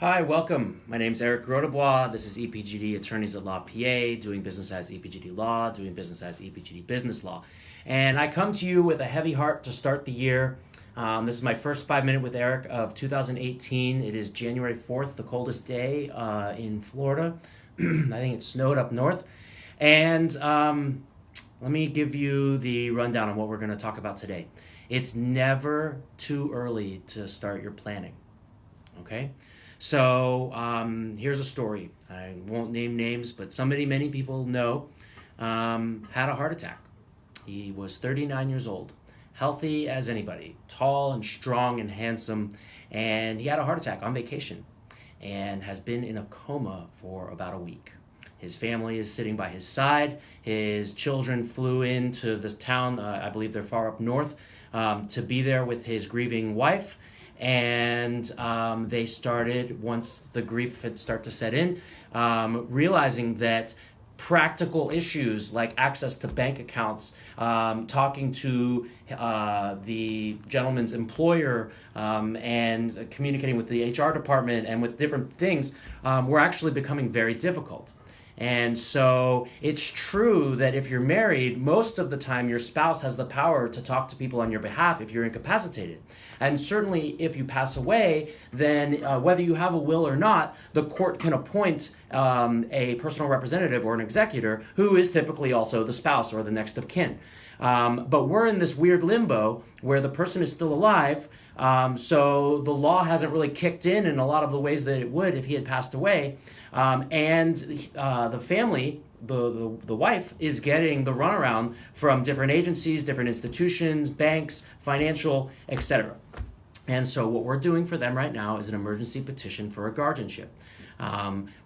Hi, welcome. My name's Eric Rodebois. This is EPGD Attorneys at Law PA, doing business as EPGD Law, doing business as EPGD Business Law. And I come to you with a heavy heart to start the year. This is my first 5 minute with Eric of 2018. It is January 4th, the coldest day in Florida. I think it snowed up north. And let me give you the rundown on what we're going to talk about today. It's never too early to start your planning, okay? So here's a story. I won't name names, but somebody many people know had a heart attack. He was 39 years old, healthy as anybody, tall and strong and handsome, and he had a heart attack on vacation and has been in a coma for about a week. His family is sitting by his side. His children flew into this town, I believe they're far up north, to be there with his grieving wife. And they started, once the grief had started to set in, realizing that practical issues like access to bank accounts, talking to the gentleman's employer, and communicating with the HR department and with different things were actually becoming very difficult. And so it's true that if you're married, most of the time your spouse has the power to talk to people on your behalf if you're incapacitated. And certainly if you pass away, then whether you have a will or not, the court can appoint a personal representative or an executor who is typically also the spouse or the next of kin. But we're in this weird limbo where the person is still alive, so the law hasn't really kicked in a lot of the ways that it would if he had passed away. And the family, the wife, is getting the runaround from different agencies, different institutions, banks, financial, etc. And so what we're doing for them right now is an emergency petition for a guardianship.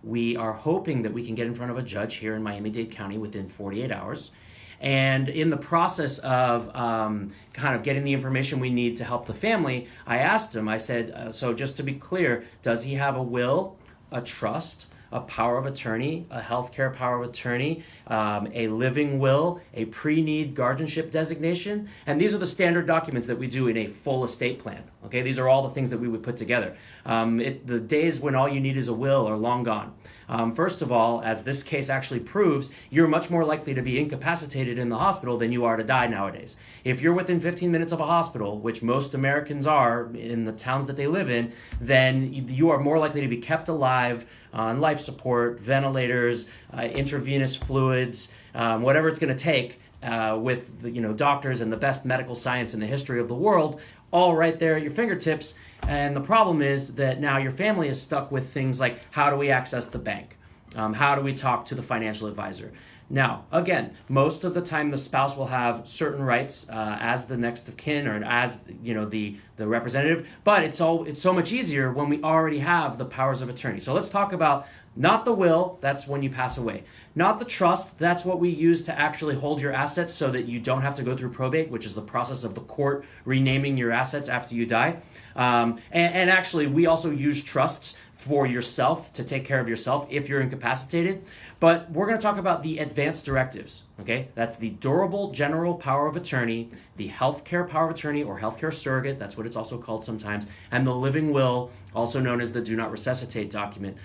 We are hoping that we can get in front of a judge here in Miami-Dade County within 48 hours. And in the process of kind of getting the information we need to help the family, I asked him, I said, so just to be clear, does he have a will, a trust, a power of attorney, a healthcare power of attorney, a living will, a pre-need guardianship designation? And these are the standard documents that we do in a full estate plan. Okay, these are all the things that we would put together. The days when all you need is a will are long gone. First of all, as this case actually proves, you're much more likely to be incapacitated in the hospital than you are to die nowadays. If you're within 15 minutes of a hospital, which most Americans are in the towns that they live in, then you are more likely to be kept alive on life support, ventilators, intravenous fluids, whatever it's going to take with doctors and the best medical science in the history of the world, all right there at your fingertips. And the problem is that now your family is stuck with things like, how do we access the bank? How do we talk to the financial advisor? Now, again, most of the time the spouse will have certain rights as the next of kin or as the representative, but it's so much easier when we already have the powers of attorney. So let's talk about not the will, that's when you pass away. Not the trust, that's what we use to actually hold your assets so that you don't have to go through probate, which is the process of the court renaming your assets after you die. And actually, we also use trusts for yourself to take care of yourself if you're incapacitated. But we're going to talk about the advanced directives, okay? That's the durable general power of attorney, the healthcare power of attorney or healthcare surrogate, that's what it's also called sometimes, and the living will, also known as the do not resuscitate document,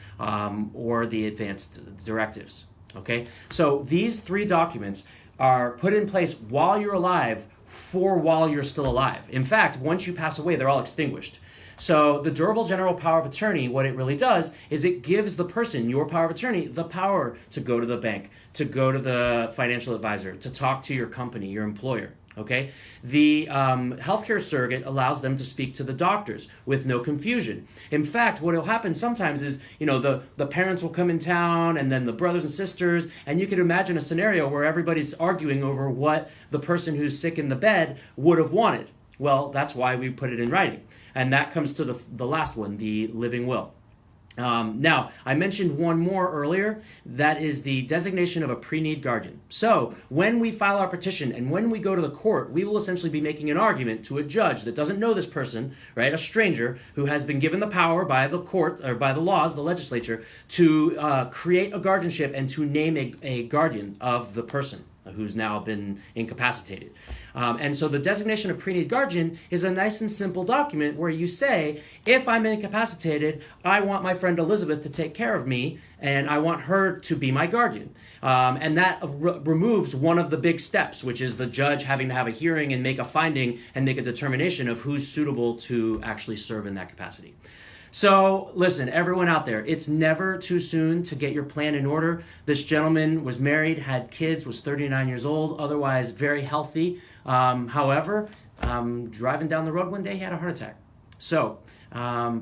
or the advanced directives, okay? So these three documents are put in place while you're alive for while you're still alive. In fact, once you pass away, they're all extinguished. So the durable general power of attorney, what it really does is it gives the person, your power of attorney, the power to go to the bank, to go to the financial advisor, to talk to your company, your employer. Okay, the healthcare surrogate allows them to speak to the doctors with no confusion. In fact, what will happen sometimes is, the parents will come in town and then the brothers and sisters, and you could imagine a scenario where everybody's arguing over what the person who's sick in the bed would have wanted. Well, that's why we put it in writing. And that comes to the last one, the living will. Now, I mentioned one more earlier. That is the designation of a pre-need guardian. So when we file our petition and when we go to the court, we will essentially be making an argument to a judge that doesn't know this person, right? A stranger who has been given the power by the court or by the laws, the legislature, to create a guardianship and to name a guardian of the person. who's now been incapacitated. And so the designation of pre-need guardian is a nice and simple document where you say, if I'm incapacitated, I want my friend Elizabeth to take care of me, and I want her to be my guardian. And that removes one of the big steps, which is the judge having to have a hearing and make a finding and make a determination of who's suitable to actually serve in that capacity. So listen, everyone out there, it's never too soon to get your plan in order. This gentleman was married, had kids, was 39 years old, otherwise very healthy. However, driving down the road one day, he had a heart attack. So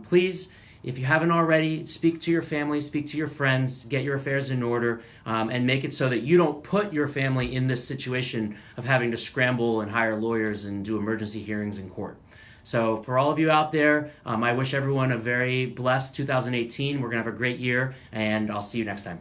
please, if you haven't already, speak to your family, speak to your friends, get your affairs in order, and make it so that you don't put your family in this situation of having to scramble and hire lawyers and do emergency hearings in court. So for all of you out there, I wish everyone a very blessed 2018. We're going to have a great year, and I'll see you next time.